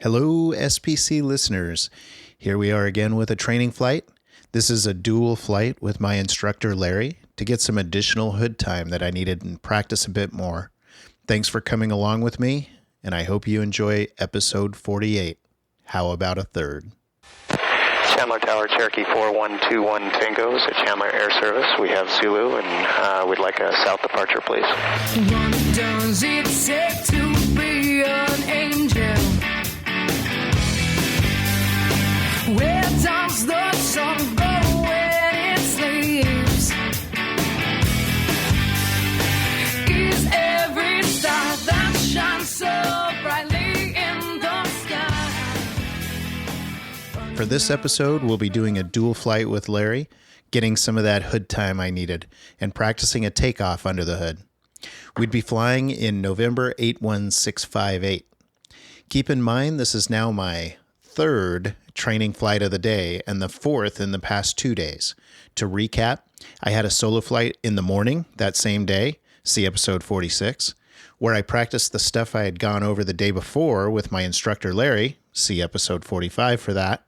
Hello, SPC listeners. Here we are again with a training flight. This is a dual flight with my instructor, Lary, to get some additional hood time that I needed and practice a bit more. Thanks for coming along with me, and I hope you enjoy episode 48. How about a third? Chandler Tower, Cherokee 4121 Tango is at Chandler Air Service. We have Zulu, and we'd like a south departure, please. What does it take to be an angel? Where does the sun go when it sleeps? Is every star that shines so brightly in the sky? For this episode, we'll be doing a dual flight with Lary, getting some of that hood time I needed, and practicing a takeoff under the hood. We'd be flying in November 81658. Keep in mind, this is now my third training flight of the day and the fourth in the past 2 days. To recap, I had a solo flight in the morning that same day, see episode 46, where I practiced the stuff I had gone over the day before with my instructor Lary, see episode 45 for that.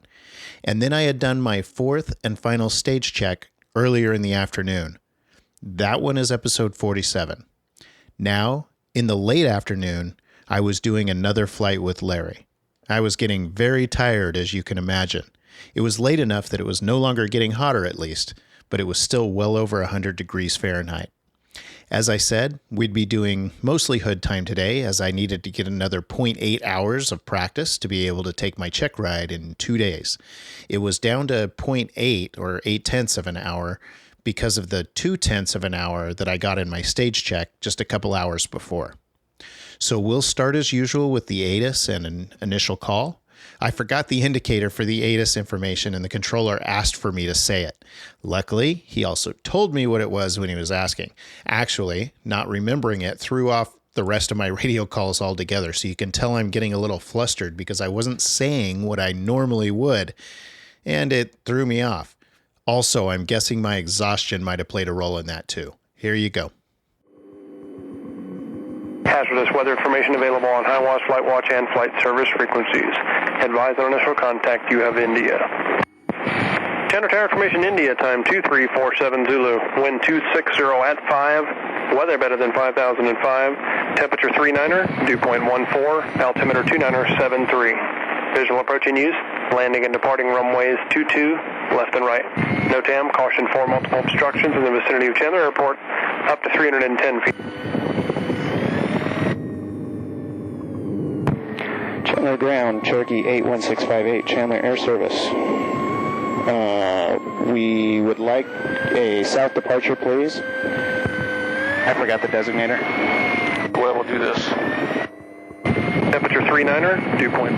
And then I had done my fourth and final stage check earlier in the afternoon. That one is episode 47. Now, in the late afternoon, I was doing another flight with Lary. I was getting very tired, as you can imagine. It was late enough that it was no longer getting hotter, at least, but it was still well over 100 degrees Fahrenheit. As I said, we'd be doing mostly hood time today, as I needed to get another 0.8 hours of practice to be able to take my check ride in 2 days. It was down to 0.8 or 0.8 of an hour because of the 0.2 of an hour that I got in my stage check just a couple hours before. So we'll start as usual with the ATIS and an initial call. I forgot the indicator for the ATIS information, and the controller asked for me to say it. Luckily, he also told me what it was when he was asking. Actually, not remembering it threw off the rest of my radio calls altogether, so you can tell I'm getting a little flustered because I wasn't saying what I normally would, and it threw me off. Also, I'm guessing my exhaustion might have played a role in that too. Here you go. Hazardous weather information available on High Watch, Flight Watch, and Flight Service frequencies. Advise on initial contact, you have India. Chandler Tower information, India, time 2347 Zulu. Wind 260 at 5. Weather better than 5005. Temperature 39er, dew point 14. Altimeter 29er 73. Visual approach in use. Landing and departing runways 22, left and right. NOTAM, caution for multiple obstructions in the vicinity of Chandler Airport, up to 310 feet. Chandler Ground, Cherokee 81658, Chandler Air Service. We would like a south departure, please. I forgot the designator. Well, we'll do this. Temperature 39er, dew point.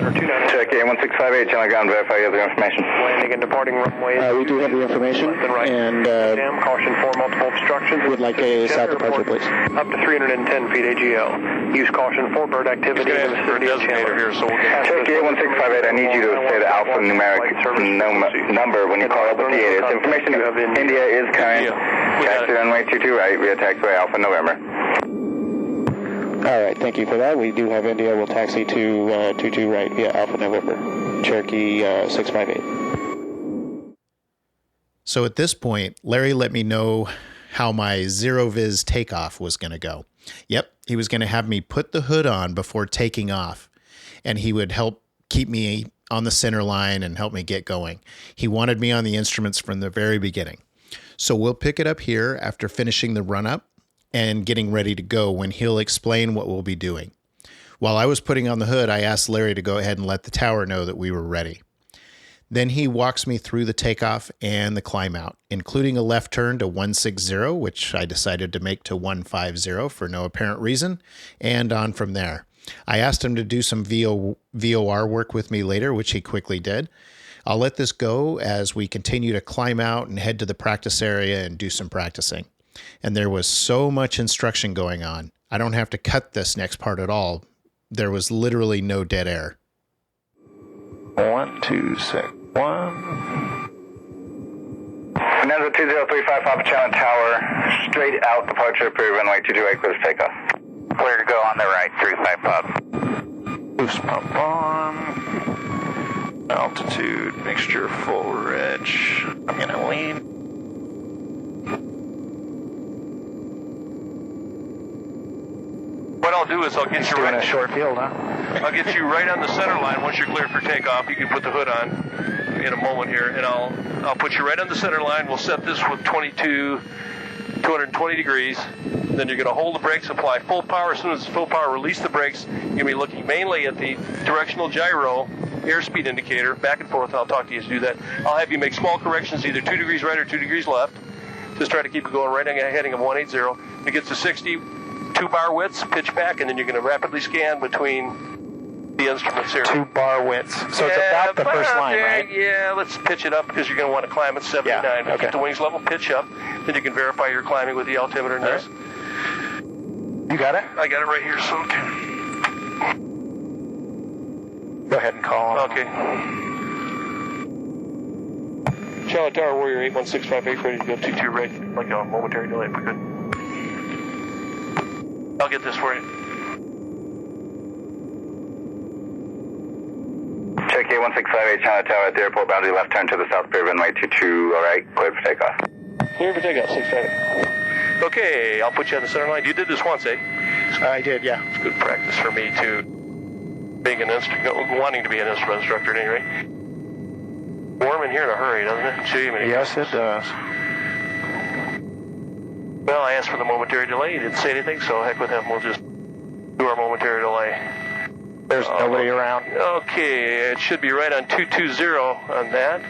Cherokee 81658, Chandler Ground, verify you have the information. Landing and departing runways. We do have the information, and caution for multiple obstructions. would like a south departure, please. Up to 310 feet AGL. Use caution for bird activity in the vicinity of Chandler. Here, so we'll get Cherokee 81658, I need you to say the alpha numeric number when you call up with the ATIS. Information India is current. Taxi runway 22 right, via taxiway Alpha November. All right, thank you for that. We do have India. We'll taxi to 22 right via Alpha November, Cherokee 658. So at this point, Lary let me know how my zero-viz takeoff was going to go. Yep, he was going to have me put the hood on before taking off, and he would help keep me on the center line and help me get going. He wanted me on the instruments from the very beginning. So we'll pick it up here after finishing the run-up and getting ready to go when he'll explain what we'll be doing. While I was putting on the hood, I asked Lary to go ahead and let the tower know that we were ready. Then he walks me through the takeoff and the climb out, including a left turn to 160, which I decided to make to 150 for no apparent reason, and on from there. I asked him to do some VOR work with me later, which he quickly did. I'll let this go as we continue to climb out and head to the practice area and do some practicing. And there was so much instruction going on. I don't have to cut this next part at all. There was literally no dead air. 1, 2, 6, 1. Another 2035 Papa Chandler Tower, straight out departure, runway 22 right, clear takeoff. Clear to go on the right, 35 Pop. Boost pump. on. Altitude, mixture, full reg. I'm going to lean. What I'll do is I'll get you right in a short field, huh? I'll get you right on the center line. Once you're cleared for takeoff, you can put the hood on in a moment here, and I'll put you right on the center line. We'll set this with 220 degrees. Then you're going to hold the brakes, apply full power. As soon as it's full power, release the brakes. You're going to be looking mainly at the directional gyro airspeed indicator, back and forth. I'll talk to you as you do that. I'll have you make small corrections, either 2 degrees right or 2 degrees left. Just try to keep it going right on a heading of 180. If it gets to 60, 2 bar widths, pitch back, and then you're going to rapidly scan between the instruments here. 2 bar widths. So it's about the first line, right? Yeah, let's pitch it up because you're going to want to climb at 79. Yeah, okay. Keep the wings level, pitch up. Then you can verify you're climbing with the altimeter and this. You got it? I got it right here, so okay. Go ahead and call him. Okay. Charlie Tower Warrior 81658, ready to go 22 right, like a momentary delay if we could. I'll get this for you. Cherokee 1658, Charlie Tower at the airport boundary, left turn to the south, clear runway 22, all right, clear for takeoff. Clear for takeoff, 658. Okay, I'll put you on the center line. You did this once, eh? I did, yeah. It's good practice for me to being wanting to be an instrument instructor at any rate. Warm in here in a hurry, doesn't it? Gee, yes, it does. Well, I asked for the momentary delay. He didn't say anything, so heck with him. We'll just do our momentary delay. There's nobody around. Okay, it should be right on 220 on that.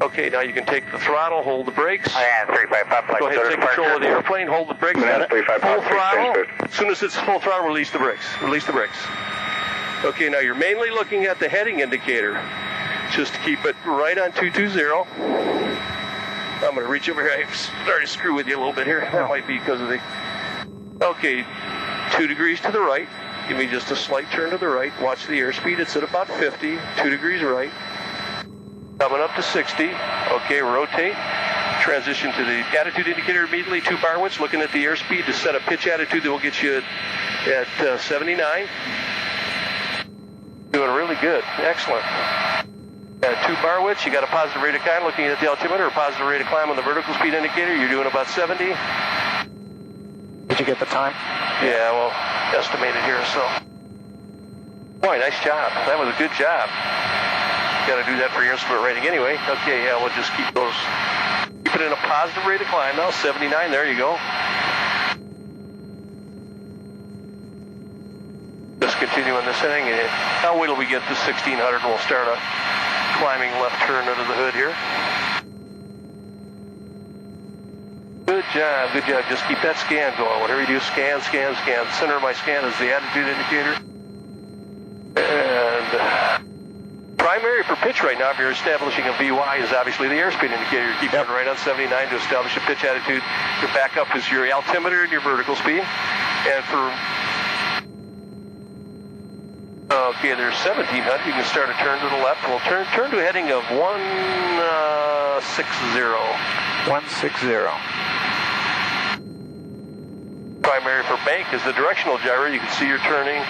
Okay, now you can take the throttle, hold the brakes. I am 355. Go ahead and take control of the airplane, hold the brakes. Full throttle. As soon as it's full throttle, release the brakes. Release the brakes. Okay, now you're mainly looking at the heading indicator. Just to keep it right on 220. I'm going to reach over here. I started to screw with you a little bit here. That might be because of the... Okay, 2 degrees to the right. Give me just a slight turn to the right. Watch the airspeed. It's at about 50. 2 degrees right. Coming up to 60. Okay, rotate. Transition to the attitude indicator immediately. 2 bar widths. Looking at the airspeed to set a pitch attitude that will get you at 79. Doing really good. Excellent. At 2 bar widths, you got a positive rate of climb. Looking at the altimeter, a positive rate of climb on the vertical speed indicator. You're doing about 70. Did you get the time? Yeah, well, estimated here, so. Boy, nice job. That was a good job. Got to do that for your instrument rating anyway. Okay, yeah, we'll just keep it in a positive rate of climb now. 79, there you go. Just continue on this heading. Now wait till we get to 1600 and we'll start a climbing left turn under the hood here. Good job, good job. Just keep that scan going. Whatever you do, scan, scan, scan. The center of my scan is the attitude indicator. And primary for pitch right now, if you're establishing a VY, is obviously the airspeed indicator. You're keeping it right on 79 to establish a pitch attitude. Your backup is your altimeter and your vertical speed. And for okay, there's 1700. You can start a turn to the left. We'll turn to a heading of 160. 160. Primary for bank is the directional gyro. You can see you're turning.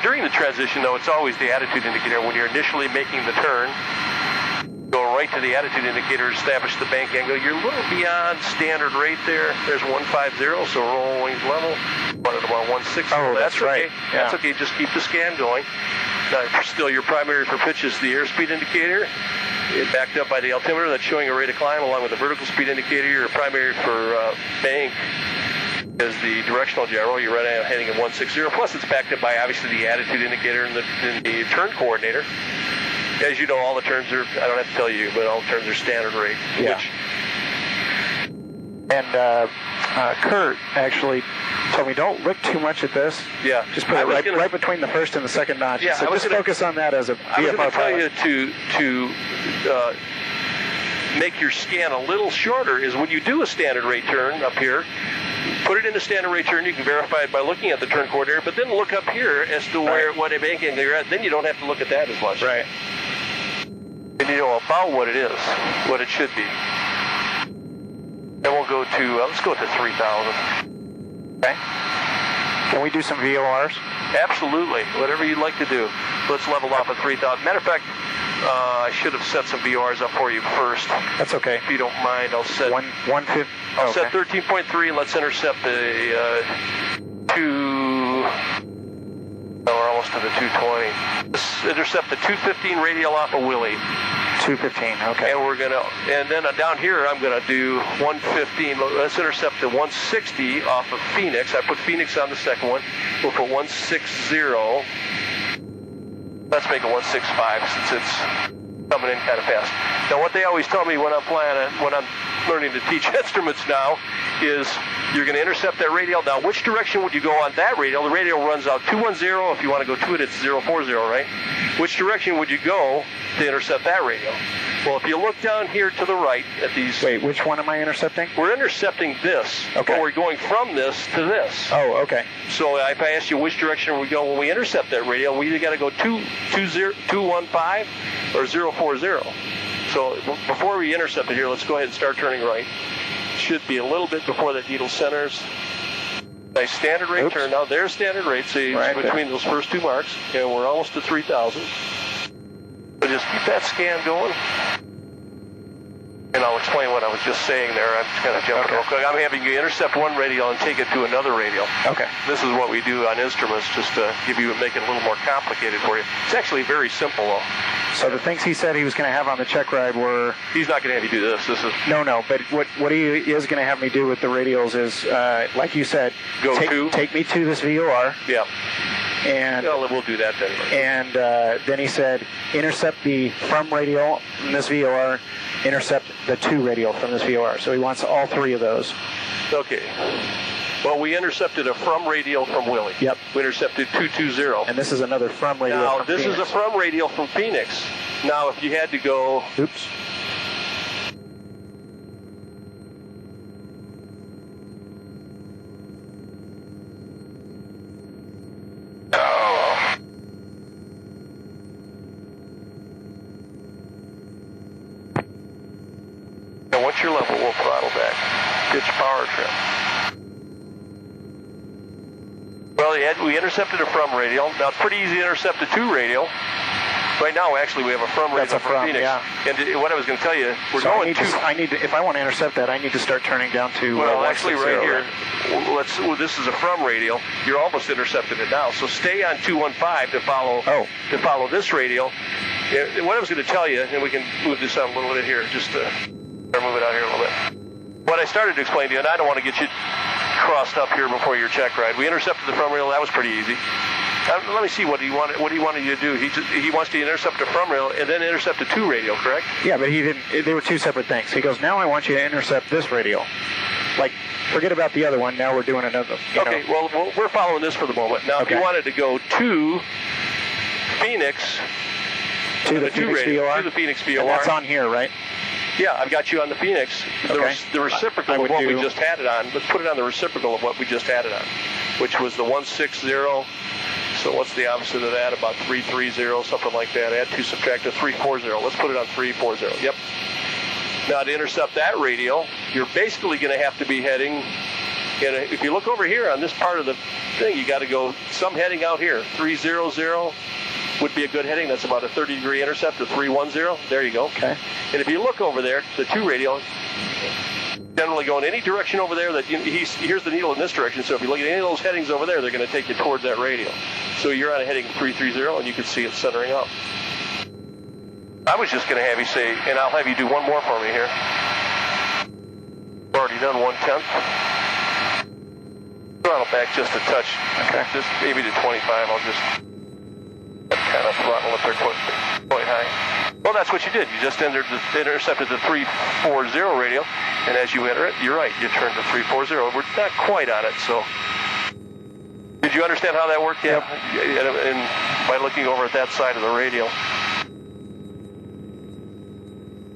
During the transition, though, it's always the attitude indicator. When you're initially making the turn, go right to the attitude indicator, establish the bank angle. You're a little beyond standard rate there. There's 150, so roll wings level. One at about 160. Oh, that's right. Okay. Yeah. That's okay. Just keep the scan going. Now, still, your primary for pitch is the airspeed indicator. It backed up by the altimeter that's showing a rate of climb along with the vertical speed indicator. Your primary for bank is the directional gyro. You're right at heading at 160. Plus, it's backed up by obviously the attitude indicator and the turn coordinator. As you know, all the turns are, I don't have to tell you, but all the turns are standard rate. Yeah. And Kurt actually told me, don't look too much at this. Yeah. Just put it right between the first and the second notch. Yeah, so just focus on that as a VFR I was going to tell pilot. you to make your scan a little shorter is when you do a standard rate turn up here, put it in the standard rate turn. You can verify it by looking at the turn coordinator, but then look up here as to what a bank angle you're at. Then you don't have to look at that as much. Right. And you know about what it is, what it should be. Then we'll go to, let's go to 3,000. Okay. Can we do some VORs? Absolutely. Whatever you'd like to do. Let's level off at 3,000. Matter of fact, I should have set some VORs up for you first. That's okay. If you don't mind, I'll set... 150. I'll set 13.3, and let's intercept the 2... we're almost to the 220. Let's intercept the 215 radial off of Willie. 215, okay. And we're gonna, and then down here I'm gonna do 115. Let's intercept the 160 off of Phoenix. I put Phoenix on the second one. We'll put 160. Let's make it 165 since it's coming in kind of fast. Now, what they always tell me when I'm learning to teach instruments now is you're going to intercept that radial. Now, which direction would you go on that radial? The radial runs out 210. If you want to go to it, it's 040, right? Which direction would you go to intercept that radial? Well, if you look down here to the right at these... Wait, which one am I intercepting? We're intercepting this. Okay. But we're going from this to this. Oh, okay. So if I ask you which direction we go when we intercept that radial, we either got to go 215 or 040. So before we intercept it here, let's go ahead and start turning right. Should be a little bit before that needle centers. Nice standard rate turn. Now there's standard rate, see, right between those first two marks, and we're almost to 3,000. So just keep that scan going. And I'll explain what I was just saying there. I'm just kind of jumping real quick. I'm having you intercept one radial and take it to another radial. Okay. This is what we do on instruments, just to make it a little more complicated for you. It's actually very simple, though. So the things he said he was going to have on the check ride were... He's not going to have you do this. This is... No, but what he is going to have me do with the radials is, like you said, take me to this VOR. Yeah. And we'll do that then. And then he said, intercept the from radial from this VOR, intercept the to radial from this VOR. So he wants all three of those. Okay. Well, we intercepted a from radial from Willie. Yep. We intercepted 220. And this is another from radial now, from this Phoenix. is a from radial from Phoenix. Now, if you had to go... Oops. Now, once you're level, we'll throttle back. Pitch power trim. Well, we intercepted a from radial. Now, it's pretty easy to intercept a to radial. Right now, actually, we have a from radial from Phoenix. Yeah. And what I was going to tell you, we're so going I need to, if I want to intercept that, I need to start turning down to. Well, actually, right here, this is a from radial. You're almost intercepted it now. So stay on 215 to follow this radial. What I was going to tell you, and we can move this out a little bit here, just to move it out here a little bit. What I started to explain to you, and I don't want to get you crossed up here before your check ride. We intercepted the from radial. That was pretty easy. Let me see what he wanted you to do. He wants to intercept a from radial and then intercept a to radial, correct? Yeah, but he didn't. They were two separate things. He goes, now I want you to intercept this radial. Like, forget about the other one. Now we're doing another. Okay, well, we're following this for the moment. Now, if you wanted to go to Phoenix, to the Phoenix VOR? To the Phoenix VOR. And that's on here, right? Yeah, I've got you on the Phoenix. The reciprocal of what we just had it on. Let's put it on the reciprocal of what we just had it on, which was the 160. So what's the opposite of that? About 330, something like that. Add 2, subtract a 340. Let's put it on 340. Yep. Now, to intercept that radial, you're basically going to have to be heading, and if you look over here on this part of the thing, you got to go some heading out here. 300 would be a good heading. That's about a 30-degree intercept, a 310. There you go. Okay. And if you look over there, the to radial, generally go in any direction over there. Here's the needle in this direction. So if you look at any of those headings over there, they're going to take you towards that radial. So you're on a heading 330, and you can see it centering up. I was just going to have you say, and I'll have you do one more for me here. We've already done 1/10. Throttle back just a touch. Okay. Just maybe to 25. I'll just kind of throttle up there quite high. Well, that's what you did. You just intercepted the 340 radial, and as you enter it, you're right. You turned to 340. We're not quite on it, so. Did you understand how that worked? Yep. And by looking over at that side of the radial.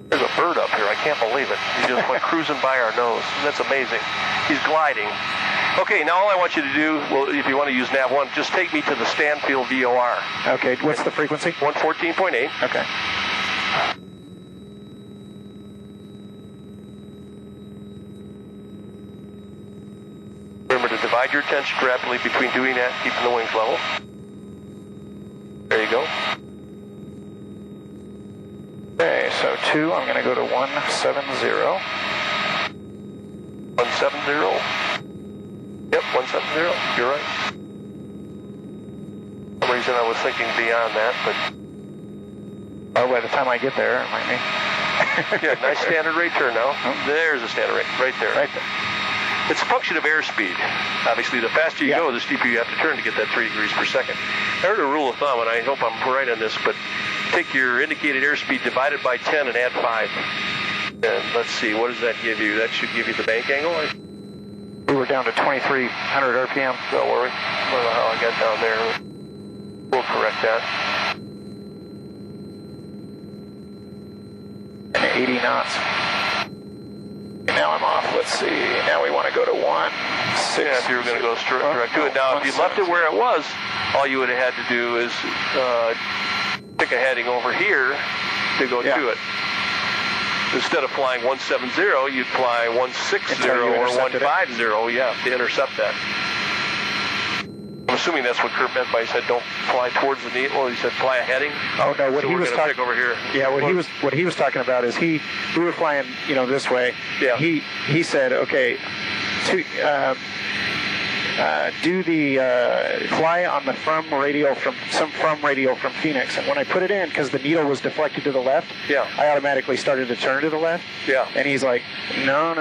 There's a bird up here. I can't believe it. He just went cruising by our nose. That's amazing. He's gliding. Okay, now all I want you to do, well, if you want to use nav1, just take me to the Stanfield VOR. Okay, what's the frequency? 114.8. Okay. Remember to divide your attention rapidly between doing that, keeping the wings level. There you go. Okay, so 2, I'm going to go to 170. 170. Yep, 170. You're right. For some reason I was thinking beyond that, but... Oh, by the time I get there, it might be. Yeah, nice standard rate turn now. There's a standard rate, right there. Right there. It's a function of airspeed. Obviously, the faster you go, the steeper you have to turn to get that 3 degrees per second. I heard a rule of thumb, and I hope I'm right on this, but take your indicated airspeed divided by 10 and add 5. And let's see, what does that give you? That should give you the bank angle. We were down to 2,300 RPM. Don't worry. I don't know how I got down there. We'll correct that. And 80 knots. And now I'm off. Let's see. Now we want to go to 1. Yeah, if you were going to go direct to it. Now, if you left it where it was, all you would have had to do is pick a heading over here to go to it. Instead of flying 170, you'd fly 160 or 150, to intercept that. I'm assuming that's what Kurt meant by he said don't fly towards the needle. He said fly a heading. Oh no, what so he was talking over here. Yeah, what he was talking about is we were flying, this way. Yeah. He said, okay, do the fly on the from radial from Phoenix, and when I put it in, because the needle was deflected to the left, I automatically started to turn to the left. Yeah. And he's like, no,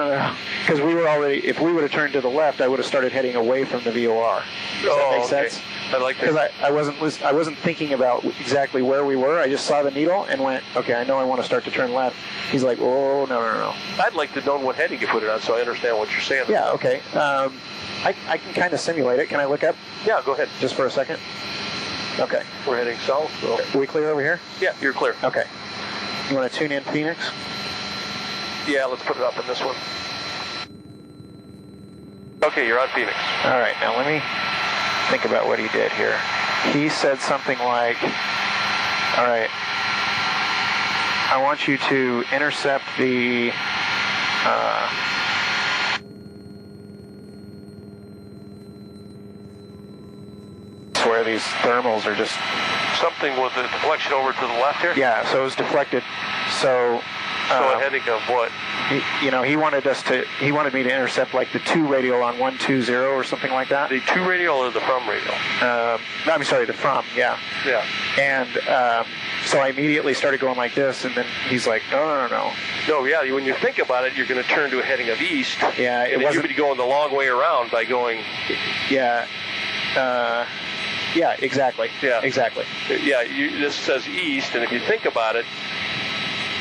because if we would have turned to the left, I would have started heading away from the VOR. Does that make sense? I like that. Because I wasn't thinking about exactly where we were. I just saw the needle and went, okay, I know I want to start to turn left. He's like, oh, no. I'd like to know what heading you put it on so I understand what you're saying. Yeah, okay. I can kind of simulate it. Can I look up? Yeah, go ahead. Just for a second? Okay. We're heading south. So. Are we clear over here? Yeah, you're clear. Okay. You want to tune in Phoenix? Yeah, let's put it up in this one. Okay, you're on Phoenix. All right, now let me think about what he did here. He said something like, all right, I want you to intercept the... where these thermals are just... Something with the deflection over to the left here? Yeah, so it was deflected. So a heading of what? He wanted me to intercept like the 2 radial on 120 or something like that. The 2 radial or the from radial? I'm sorry, the from, yeah. Yeah. And so I immediately started going like this, and then he's like, no. No, yeah, when you think about it, you're going to turn to a heading of east. Yeah, and then you'd be going the long way around by going... Yeah. Yeah, exactly. Yeah. Exactly. Yeah, this says east, and if you think about it,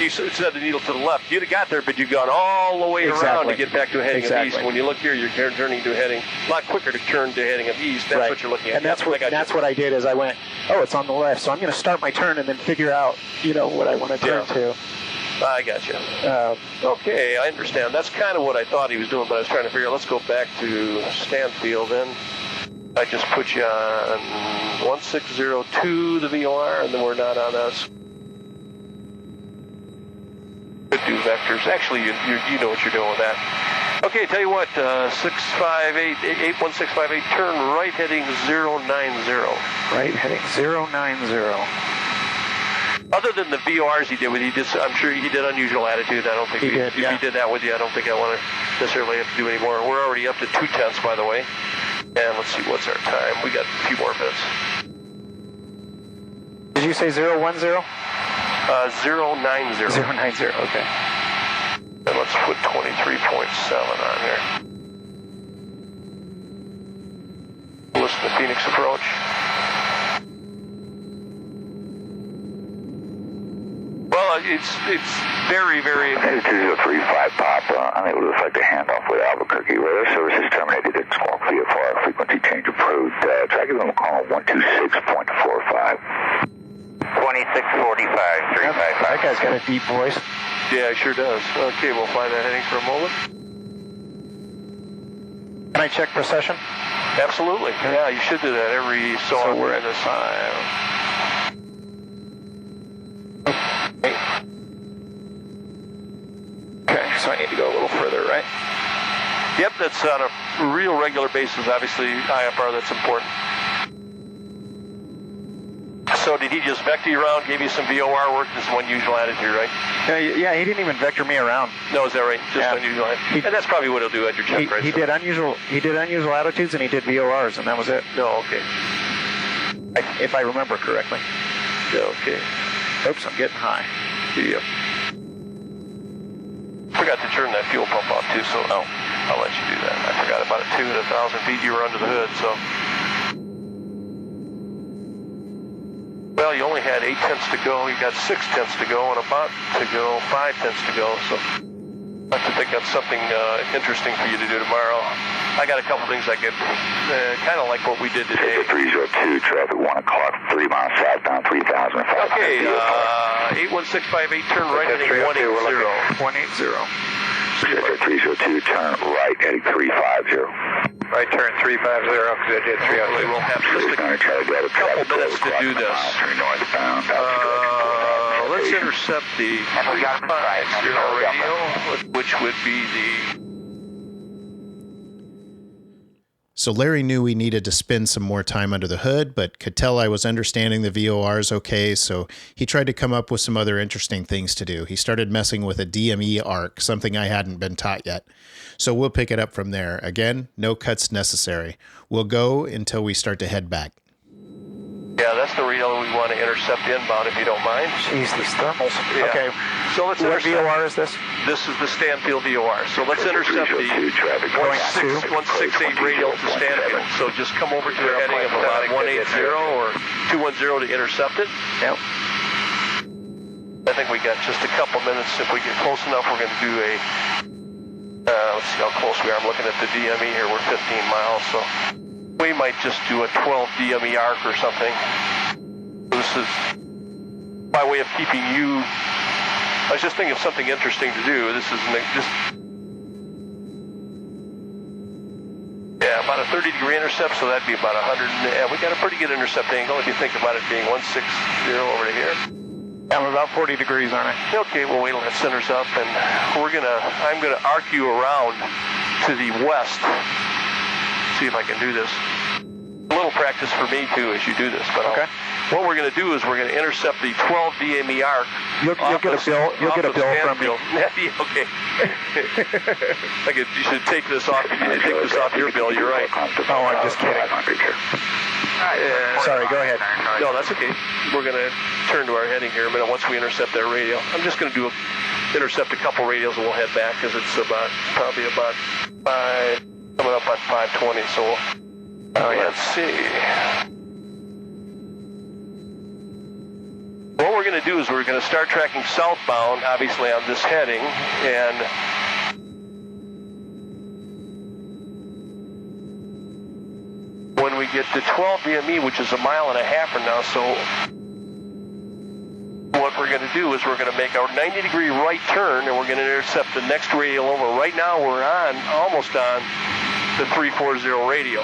you said the needle to the left. You'd have got there, but you've gone all the way around to get back to a heading of east. When you look here, you're turning to a heading, a lot quicker to turn to a heading of east. That's what you're looking at. And that's what I did is I went, oh, it's on the left, so I'm going to start my turn and then figure out, what I want to turn to. I got you. Okay, I understand. That's kind of what I thought he was doing, but I was trying to figure out, let's go back to Stanfield then. I just put you on 1602, the VOR, and then we're not on us. Could do vectors. Actually, you know what you're doing with that. Okay, tell you what, 81658, turn right heading 090. Right heading 090. Other than the VORs I'm sure he did unusual attitude. I don't think he did. If he did that with you, I don't think I want to necessarily have to do any more. We're already up to 2/10, by the way. And let's see, what's our time? We got a few more minutes. Did you say 010? 090. 090, okay. And let's put 23.7 on here. Listen to Phoenix approach. Well, it's very, very... 2035 Papa, unable to effect a handoff with Albuquerque. Radar services terminated at Squawk VFR. Frequency change approved. Track is on call 126.45. 2645, 355. That guy's got a deep voice. Yeah, he sure does. Okay, we'll fly that heading for a moment. Can I check procession? Absolutely. Yeah, you should do that every so often. We're at this time. Okay, so I need to go a little further, right? Yep, that's on a real regular basis, obviously IFR, that's important. So did he just vector you around, gave you some VOR work? This is one unusual attitude, right? Yeah, he didn't even vector me around. No, is that right? Just unusual attitude. And that's probably what he'll do at your check, right? He did unusual attitudes, and he did VORs, and that was it. No, okay. If I remember correctly. Yeah, okay. Oops, I'm getting high. Yep. Forgot to turn that fuel pump off too, so I'll let you do that. I forgot about it too. At 1,000 feet, you were under the hood, so. Well, you only had 8 tenths to go. You got 6 tenths to go, and about to go 5 tenths to go. So I have to think of something interesting for you to do tomorrow. I got a couple things I could kind of like what we did today. 302 traffic 1 o'clock, 3 miles southbound, 3,000. Okay, 81658, turn right heading 180. 180. 302, turn right heading 350. Right turn 350, because I did 302. We'll have just a couple minutes to do this. Let's intercept the 350 radio, which would be the... So Larry knew we needed to spend some more time under the hood, but could tell I was understanding the VORs okay, so he tried to come up with some other interesting things to do. He started messing with a DME arc, something I hadn't been taught yet. So we'll pick it up from there. Again, no cuts necessary. We'll go until we start to head back. Yeah, that's the radio we want to intercept inbound, if you don't mind. Jeez, these thermals. Yeah. Okay. So let's What VOR is this? This is the Stanfield VOR. So let's intercept the 168 radio to Stanfield. So just come over to a heading of about 180 or 210 to intercept it. Yep. I think we got just a couple minutes. If we get close enough, we're going to do a... let's see how close we are. I'm looking at the DME here. We're 15 miles, so... We might just do a 12 DME arc or something. This is by way of keeping you... I was just thinking of something interesting to do. This is just... Yeah, about a 30-degree intercept, so that'd be about 100... Yeah, we got a pretty good intercept angle if you think about it being 160 over to here. I'm about 40 degrees, aren't I? Okay, well, wait till it centers up, and I'm gonna arc you around to the west. See if I can do this. A little practice for me too as you do this, but okay. What we're going to do is we're going to intercept the 12 DME arc. You'll get a bill. You'll get a bill from me. Okay. You should take this off. You need to take this off your bill. You're right. Oh, I'm just kidding. Sorry, go ahead. No, that's okay. We're going to turn to our heading here in a minute once we intercept that radio. I'm just going to intercept a couple radios and we'll head back because it's probably about 5. Coming up on 520, so let's see. What we're going to do is we're going to start tracking southbound, obviously on this heading, and when we get to 12 DME, which is a mile and a half from now, so what we're going to do is we're going to make our 90-degree right turn, and we're going to intercept the next radio over. Right now we're almost on the 340 radio.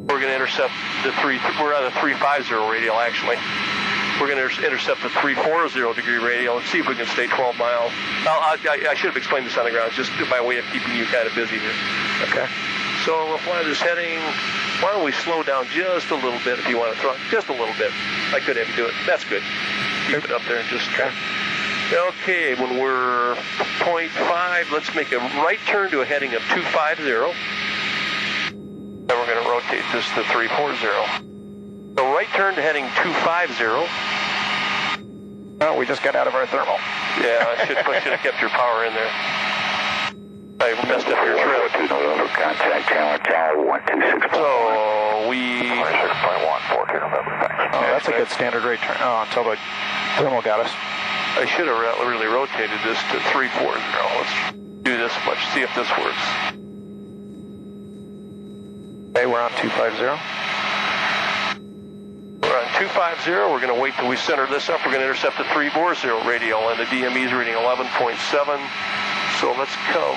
We're going to intercept we're on the 350 radio actually. We're going to intercept the 340 degree radio and see if we can stay 12 miles. I should have explained this on the ground, just by way of keeping you kind of busy here. Okay. So we'll fly this heading. Why don't we slow down just a little bit if you want to throttle? Just a little bit. I could have you do it. That's good. Keep it up there and just try. Okay, when we're 0.5, let's make a right turn to a heading of 250. Then we're going to rotate this to 340. So right turn to heading 250. Oh, we just got out of our thermal. Yeah, I should have kept your power in there. I messed up your trip. Contact tower 126. So we... 26.142 November. Oh, that's a good standard rate turn. Oh, until the thermal got us. I should have really rotated this to 340. Let's do this much, see if this works. Okay, we're on 250. We're on 250. We're going to wait till we center this up. We're going to intercept the 340 radio, and the DME is reading 11.7. So let's come.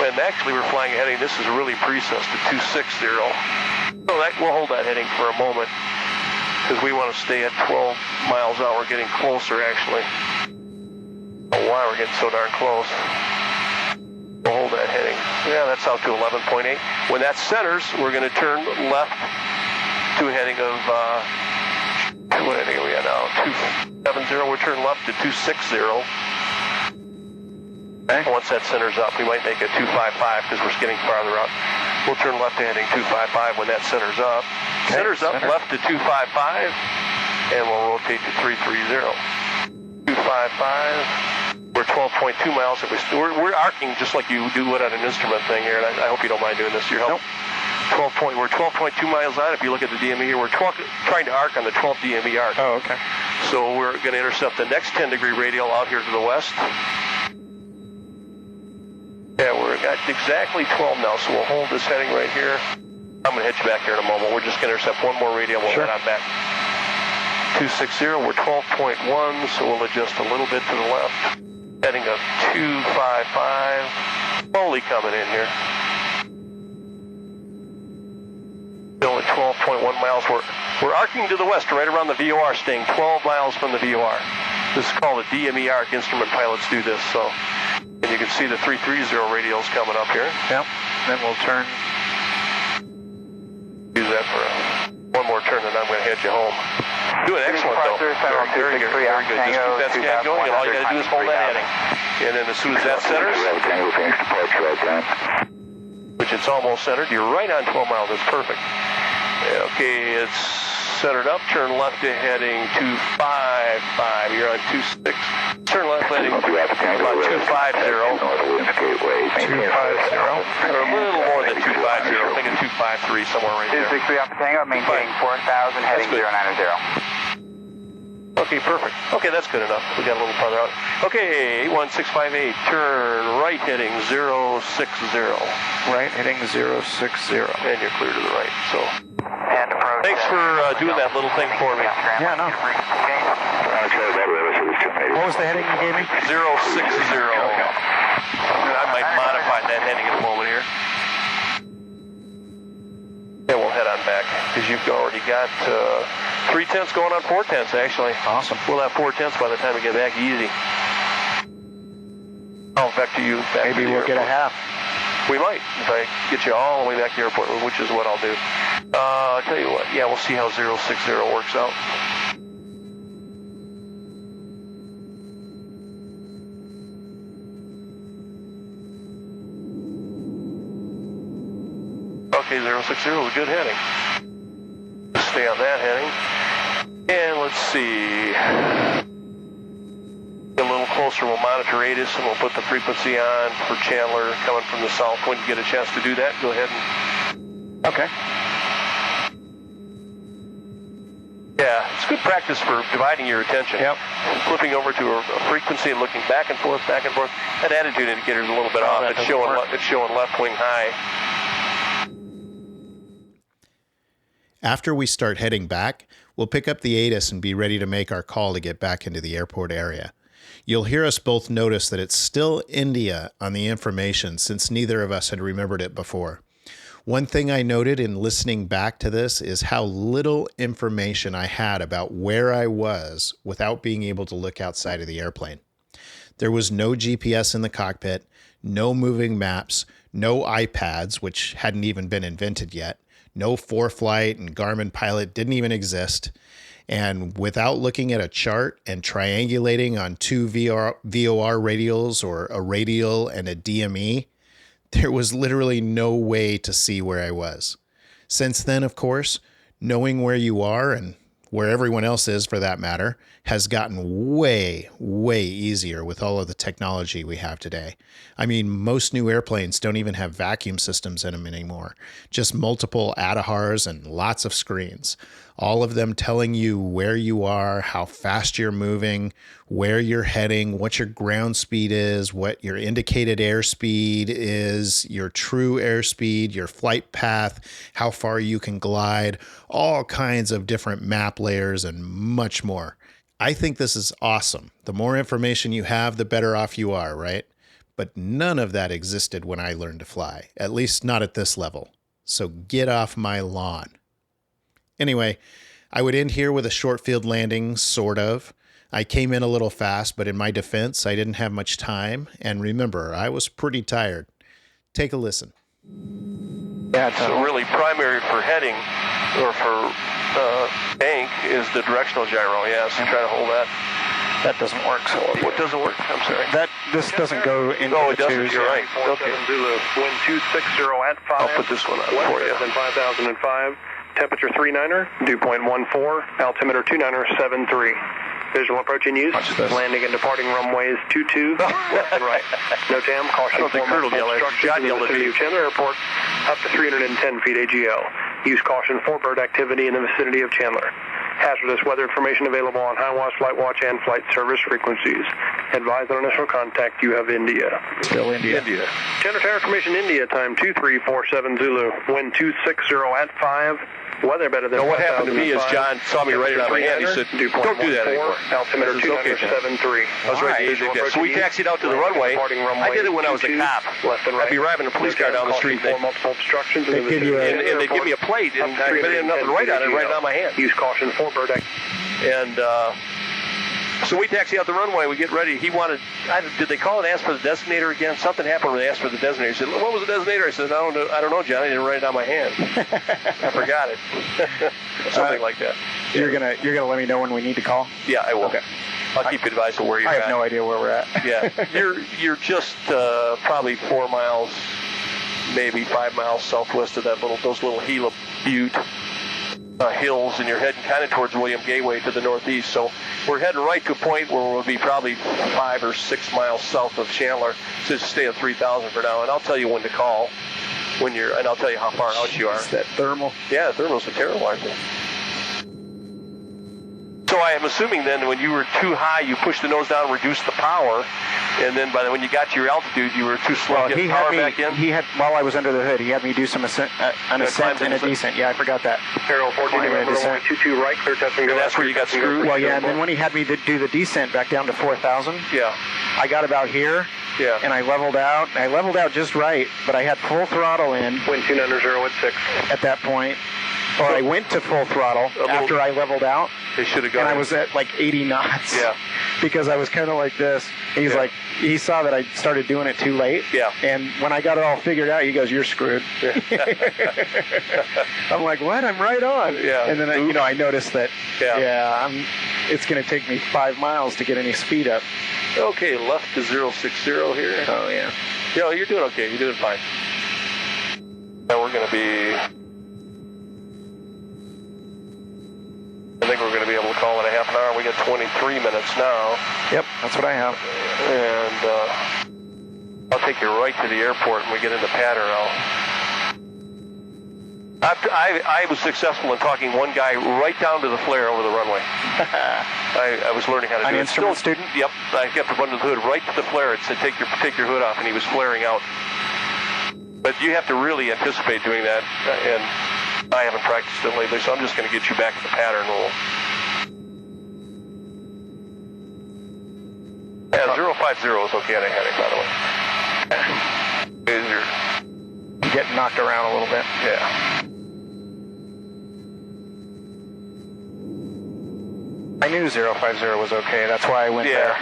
And actually, we're flying a heading. This is really precessed to 260. So we'll hold that heading for a moment because we want to stay at 12 miles out. We're getting closer, actually. I don't know why we're getting so darn close. We'll hold that heading. Yeah, that's out to 11.8. When that centers, we're going to turn left to a heading of, what heading are we at now? 270. We'll turn left to 260. Okay. Once that centers up, we might make a 255 because we're getting farther up. We'll turn left to heading 255 when that centers up. Okay. Centers up left to 255, and we'll rotate to 330. 255. We're 12.2 miles. We're arcing just like you do it on an instrument thing here, and I hope you don't mind doing this. Your help. Nope. We're 12.2 miles out. If you look at the DME here, we're trying to arc on the 12 DME arc. Oh, okay. So we're going to intercept the next 10-degree radial out here to the west. Yeah, we're at exactly 12 now, so we'll hold this heading right here. I'm going to head you back here in a moment. We're just going to intercept one more radial. We'll head on back. 260, we're 12.1, so we'll adjust a little bit to the left. Heading of 255, slowly coming in here. Still at 12.1 miles. We're arcing to the west, right around the VOR, staying 12 miles from the VOR. This is called a DME arc. Instrument pilots do this, so. And you can see the 330 radials coming up here. Yep. Then we'll turn. Use that for one more turn, and I'm going to head you home. Doing excellent, though. Very good. Just keep that scan going, and all you got to do is hold that heading. And then as soon as that centers, which it's almost centered, you're right on 12 miles. That's perfect. Okay, it's centered up. Turn left to heading 255. You're on 26. Turn left heading about 250. 250. Or a little more than 250. I'm thinking 253, somewhere right there. 263 Alpha Tango, maintaining 4,000, heading 090. Okay, perfect. Okay, that's good enough. We got a little farther out. Okay, 81658. Turn right heading 060. Right heading 060. And you're clear to the right. So. And approach. Thanks for doing that little thing for me. Yeah, no. What was the heading you gave me? 060. I might modify that heading in a moment here. And we'll head on back because you've already got 3/10 going on 4/10 actually. Awesome. We'll have 4/10 by the time we get back. Easy. Oh, back to you. Maybe we'll get a half. We might, if I get you all the way back to the airport, which is what I'll do. I'll tell you what, yeah, we'll see how 060 works out. Okay, 060 is a good heading. Let's stay on that heading. And let's see. A little closer, we'll monitor ATIS and we'll put the frequency on for Chandler coming from the south. When you get a chance to do that, go ahead and... Okay. Yeah, it's good practice for dividing your attention. Yep. Flipping over to a frequency and looking back and forth, back and forth. That attitude indicator is a little bit off. It's showing left wing high. After we start heading back, we'll pick up the ATIS and be ready to make our call to get back into the airport area. You'll hear us both notice that it's still India on the information since neither of us had remembered it before. One thing I noted in listening back to this is how little information I had about where I was without being able to look outside of the airplane. There was no GPS in the cockpit, no moving maps, no iPads, which hadn't even been invented yet, no ForeFlight and Garmin Pilot didn't even exist. And without looking at a chart and triangulating on two VOR radials or a radial and a DME, there was literally no way to see where I was. Since then, of course, knowing where you are and where everyone else is for that matter has gotten way, way easier with all of the technology we have today. I mean, most new airplanes don't even have vacuum systems in them anymore, just multiple ADAHRs and lots of screens. All of them telling you where you are, how fast you're moving, where you're heading, what your ground speed is, what your indicated airspeed is, your true airspeed, your flight path, how far you can glide, all kinds of different map layers and much more. I think this is awesome. The more information you have, the better off you are, right? But none of that existed when I learned to fly, at least not at this level. So get off my lawn. Anyway, I would end here with a short field landing, sort of. I came in a little fast, but in my defense, I didn't have much time. And remember, I was pretty tired. Take a listen. Yeah, so really primary for heading or for bank is the directional gyro. Yeah, so try to hold that. That doesn't work. So what doesn't work? I'm sorry. This doesn't go into it the doesn't. twos. You're right. Okay. Zulu, wind 260 at 5. I'll put this one on for you. 5005. Temperature 39er, dew point 14, altimeter 29er73. Visual approach in use. Landing and departing runways 22, left and right. No TAM, caution. I don't think Kurt will yell at you. John yelled at you. Chandler Airport, up to 310 feet AGL. Use caution for bird activity in the vicinity of Chandler. Hazardous weather information available on HiWAS, Flight Watch, and flight service frequencies. Advise on initial contact. You have India. Still India. Chandler Tower Information India, time 2347 Zulu. Wind 260 at 5. Weather better than. No, what happened to me is John saw me right out of my hand. He said, "Don't do that anymore." Altimeter 2973. I was ready to do that. So we taxied out to the runway. I did it when I was a cop. I'd be driving a police car down the street. Multiple obstructions. And they'd give me a plate, and I didn't have nothing to write on it, right on my hand. Use caution for bird activity. And so we taxi out the runway. We get ready. He wanted. Did they call and ask for the designator again? Something happened when they asked for the designator. He said, "What was the designator?" I said, "I don't know, John. I didn't write it on my hand. I forgot it." Something like that. You're gonna let me know when we need to call? Yeah, I will. Okay. I'll keep you advised of where you're at. at. I have no idea where we're at. Yeah, you're just probably 4 miles, maybe 5 miles southwest of those little Gila Butte hills, and you're heading kind of towards William Gateway to the northeast. So we're heading right to a point where we'll be probably 5 or 6 miles south of Chandler. So just stay at 3,000 for now, and I'll tell you when to call and I'll tell you how far out you are. It's that thermal. Yeah, thermals are terrible, aren't they? So I am assuming then when you were too high, you pushed the nose down, reduced the power, and then when you got to your altitude, you were too slow to get power back in? While I was under the hood, he had me do an ascent and a descent. Yeah, I forgot that. Aero 14, runway 22 right, clear touch and go. And that's where you got screwed? Well, yeah, and then when he had me do the descent back down to 4,000, yeah, I got about here, yeah, and I leveled out. I leveled out just right, but I had full throttle in. Wind 290 at 6. At that point. Or I went to full throttle after I leveled out. They should have gone. And I was at like 80 knots. Yeah. Because I was kind of like this. And he's like, he saw that I started doing it too late. Yeah. And when I got it all figured out, he goes, "You're screwed." I'm like, "What? I'm right on." Yeah. And then I noticed that. Yeah. It's going to take me 5 miles to get any speed up. Okay, left to 060 here. Oh yeah. Yeah, you're doing okay. You're doing fine. Now we're going to be. I think we're going to be able to call it a half an hour. We got 23 minutes now. Yep, that's what I have. And I'll take you right to the airport when we get into pattern. I was successful in talking one guy right down to the flare over the runway. I was learning how to do it. An instrument student? Yep. I kept up under the hood right to the flare. It said, take your hood off, and he was flaring out. But you have to really anticipate doing that, and I haven't practiced it lately, so I'm just going to get you back to the pattern rule. Yeah, 050 is okay at a heading, by the way. You're getting knocked around a little bit. Yeah. I knew 050 was okay. That's why I went there.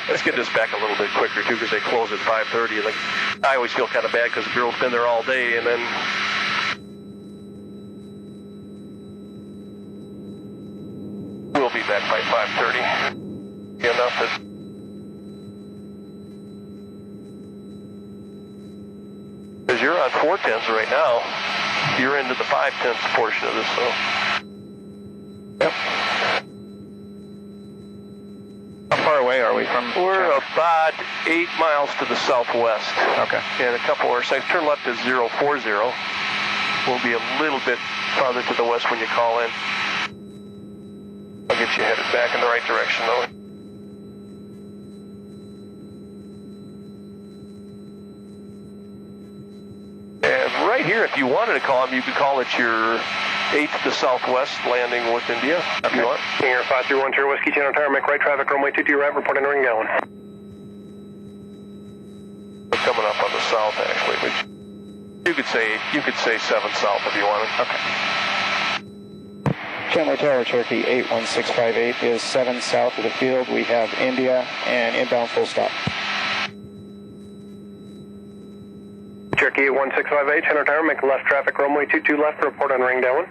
Let's get this back a little bit quicker, too, because they close at 5:30. Like, I always feel kind of bad because the girl's been there all day, and then... We'll be back by 5:30. Enough that... Because you're on 4/10s right now. You're into the 5/10s portion of this, so... Yep. How far away are we from? We're about 8 miles to the southwest. Okay. And a couple more seconds. Turn left to 040. We'll be a little bit farther to the west when you call in. I'll get you headed back in the right direction, though. And right here, if you wanted to call him, you could call it your 8th to southwest landing with India, if you want. Here, 531 Whiskey Channel Tower, make right traffic, runway 22 right, reporting ring going. We're coming up on the south, actually, but you could say 7 south if you wanted. Okay. Chandler Tower, Cherokee 81658 is 7 south of the field. We have India and inbound full stop. Cherokee 81658, Chandler Tower, make left traffic, runway 22 left, report on ring downwind.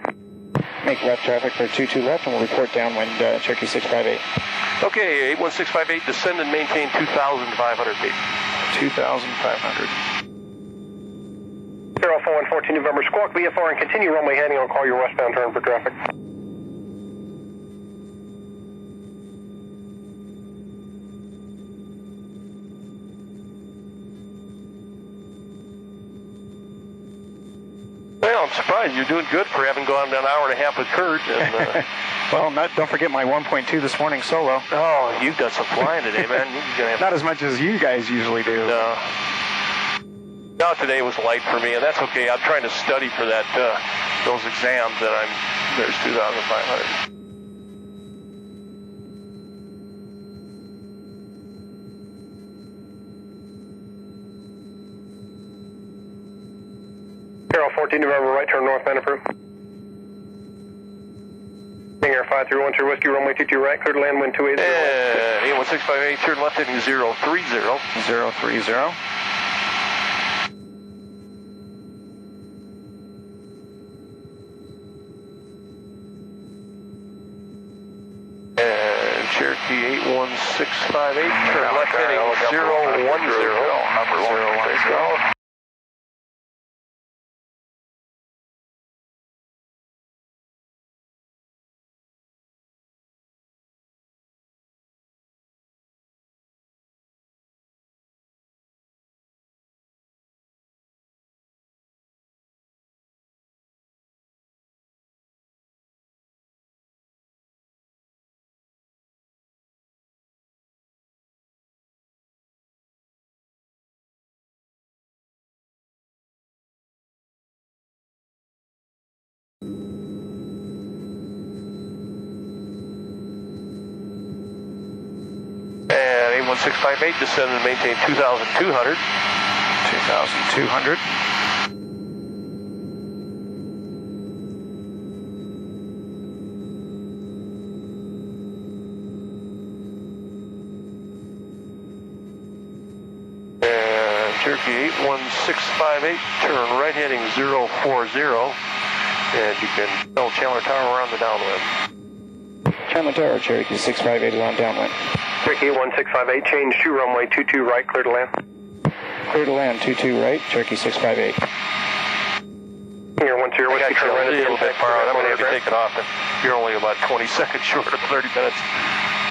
Make left traffic for 22 left, and we'll report downwind, Cherokee 658. Okay, 81658, descend and maintain 2,500 feet. 2,500. 04114 November, squawk VFR and continue runway heading. I'll call your westbound turn for traffic. Well, I'm surprised. You're doing good for having gone an hour and a half with Kurt. And, well, don't forget my 1.2 this morning solo. Oh, you've got some flying today, man. You're gonna have Not as much as you guys usually do. No, today was light for me, and that's okay. I'm trying to study for that those exams that there's 2,500. Carol 14 November, right turn northbound approved. Air 5312 Whiskey, runway 22 right, clear to land, wind 280. 81658, turn left heading 030. 030. And Cherokee 81658, turn left heading 010. Number 010. And 81658, descend and maintain 2,200. 2,200. And Cherokee 81658, turn right heading 040. And you can tell Chandler Tower around the downwind. Chandler Tower, Cherokee 658 is on downwind. Cherokee 1658, change to runway 22 right, clear to land. Clear to land, 22 right, Cherokee 658. Here, 10 Whiskey, turn right a little bit far out. I'm going to have to take it off. And you're only about 20 seconds short of 30 minutes.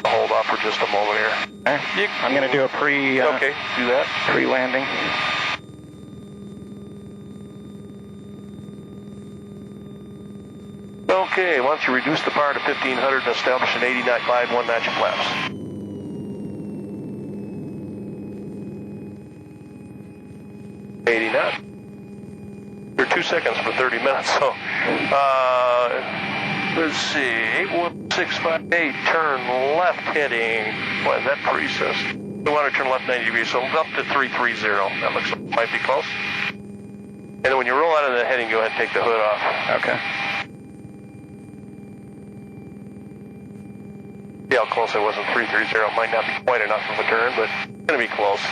I'll hold off for just a moment here. I'm going to do a okay, do that. Pre-landing. Okay, why don't you reduce the power to 1,500 and establish an 80 knot glide, 1 notch of flaps. 80 knot. You're 2 seconds for 30 minutes, so let's see, 81658, turn left heading, what is that pre-sus? We want to turn left 90 degrees, so up to 330. That looks like it might be close. And then when you roll out of the heading, go ahead and take the hood off. Okay. See how close I was in 330. Might not be quite enough of a turn, but it's going to be close.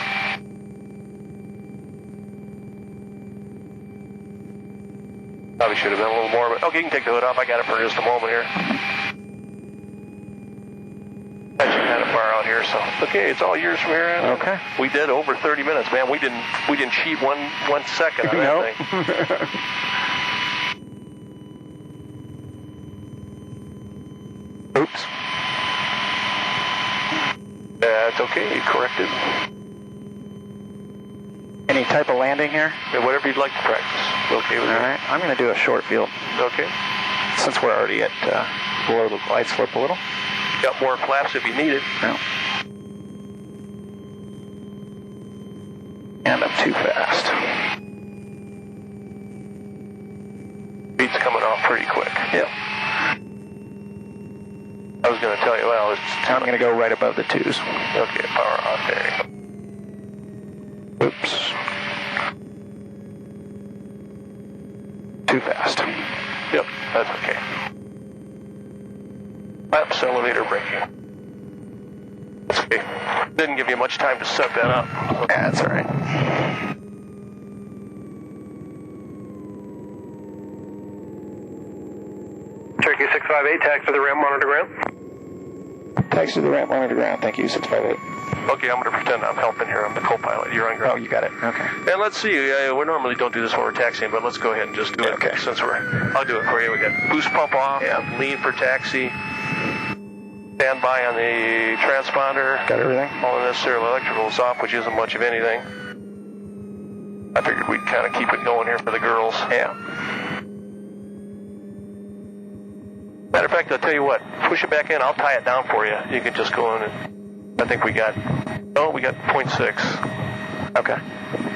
Probably should have been a little more, but okay, you can take the hood off. I got it for just a moment here. Got you kind of far out here, so okay, it's all yours from here on. Okay. We did over 30 minutes, man. We didn't cheat one second on that thing. Oops. That's okay, you corrected. Any type of landing here? Yeah, whatever you'd like to practice. Okay with All you? right, I'm going to do a short field. Okay. Since we're already at below the glide slope a little. Got more flaps if you need it. No. And I'm too fast. Speed's coming off pretty quick. Yep. I was going to tell you, well, I'm going to go right above the 2s. Okay, power off there. Oops. Too fast. Yep, that's okay. Flaps, elevator, braking. That's okay. Didn't give you much time to set that up. Yeah, that's all right. 658, taxi to the ramp monitor ground. Taxi to the ramp monitor ground. Thank you, 658. Okay, I'm going to pretend I'm helping here. I'm the co-pilot. You're on ground. Oh, you got it. Okay. And let's see. We normally don't do this when we're taxiing, but let's go ahead and just do it. Okay. I'll do it for you. We got boost pump off. Yeah. Lean for taxi. Stand by on the transponder. Got everything? All the necessary electricals off, which isn't much of anything. I figured we'd kind of keep it going here for the girls. Yeah. Matter of fact, I'll tell you what. Push it back in. I'll tie it down for you. You can just go in and... I think we got 0.6. Okay.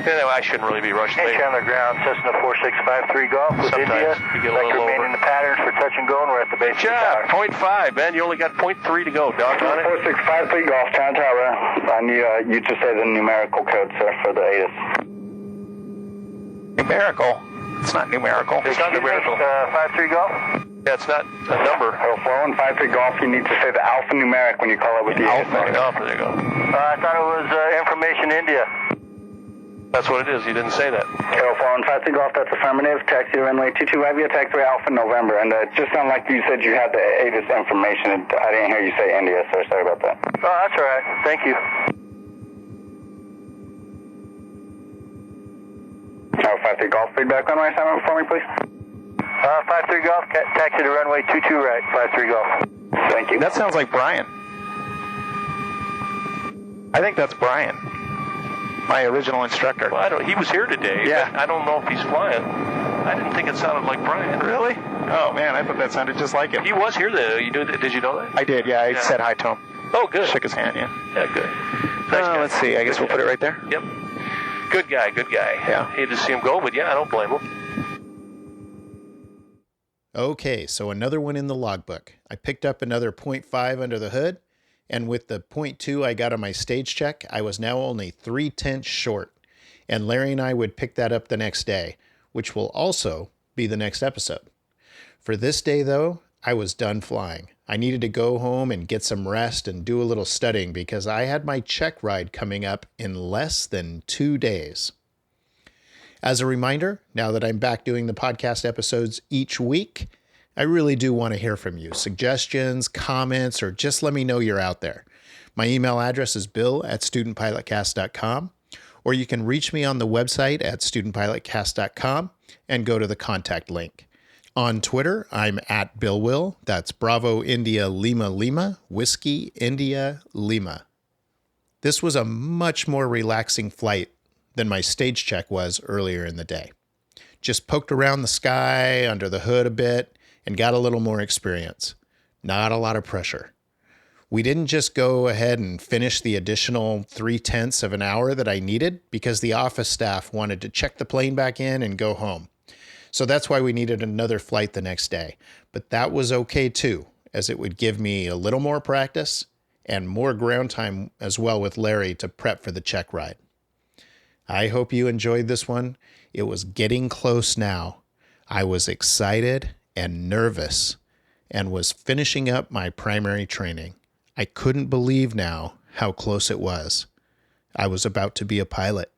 Anyway, I shouldn't really be rushing. Hey, Chandler Ground, Cessna 4653 Golf with Sometimes India. we get a Like little remain over. in the patterns for touch and go, and we're at the base of the tower. 0.5, man. You only got 0.3 to go, doggone it. 4653 Golf, Town Tower. I need you to say the numerical code, sir, for the ATIS. Numerical? It's not numerical. It's not numerical. 53 Golf? Yeah, it's not a number. 4153 Golf, you need to say the alpha numeric when you call it with the ATIS. Alpha, there you go. I thought it was Information India. That's what it is. You didn't say that. 4153 Golf, that's affirmative. Taxi to runway 22 right via taxi Alpha November. And it just sounded like you said you had the ATIS information. I didn't hear you say India, sir. Sorry about that. Oh, that's all right. Thank you. 53 Golf, feedback runway assignment for me, please. 53 Golf, taxi to runway 22 right, 53 Golf. Thank you. That sounds like Brian. I think that's Brian, my original instructor. Well, he was here today. Yeah. But I don't know if he's flying. I didn't think it sounded like Brian. Really? Oh, man, I thought that sounded just like him. He was here today. Did you know that? I did, yeah. I said hi to him. Oh, good. Shook his hand, yeah. Yeah, good. Nice guy. Let's see. I guess we'll put it right there. Yep. Good guy. Yeah. Hate to see him go, but yeah, I don't blame him. Okay, so another one in the logbook. I picked up another 0.5 under the hood, and with the 0.2 I got on my stage check, I was now only 0.3 short. And Larry and I would pick that up the next day, which will also be the next episode. For this day, though, I was done flying. I needed to go home and get some rest and do a little studying because I had my check ride coming up in less than 2 days. As a reminder, now that I'm back doing the podcast episodes each week, I really do want to hear from you. Suggestions, comments, or just let me know you're out there. My email address is bill@studentpilotcast.com, or you can reach me on the website at studentpilotcast.com and go to the contact link. On Twitter, I'm at BillWill. That's Bravo India Lima Lima, Whiskey India Lima. This was a much more relaxing flight than my stage check was earlier in the day. Just poked around the sky, under the hood a bit, and got a little more experience. Not a lot of pressure. We didn't just go ahead and finish the additional 0.3 of an hour that I needed because the office staff wanted to check the plane back in and go home. So that's why we needed another flight the next day. But that was okay too, as it would give me a little more practice and more ground time as well with Larry to prep for the check ride. I hope you enjoyed this one. It was getting close now. I was excited and nervous and was finishing up my primary training. I couldn't believe now how close it was. I was about to be a pilot.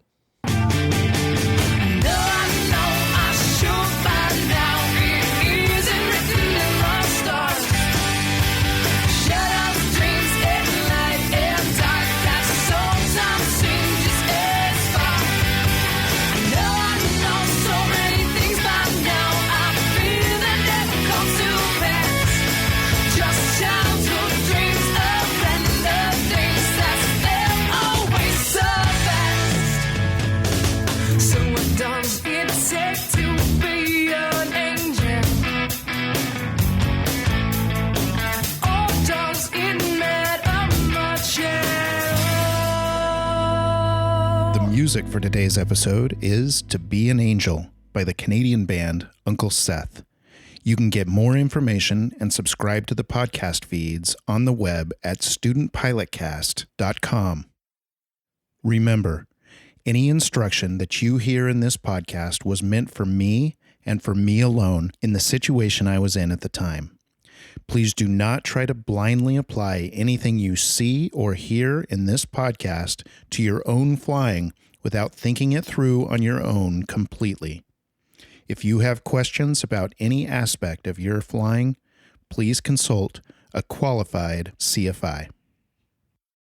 Music for today's episode is To Be an Angel by the Canadian band Uncle Seth. You can get more information and subscribe to the podcast feeds on the web at studentpilotcast.com. Remember, any instruction that you hear in this podcast was meant for me and for me alone in the situation I was in at the time. Please do not try to blindly apply anything you see or hear in this podcast to your own flying without thinking it through on your own completely. If you have questions about any aspect of your flying, please consult a qualified CFI.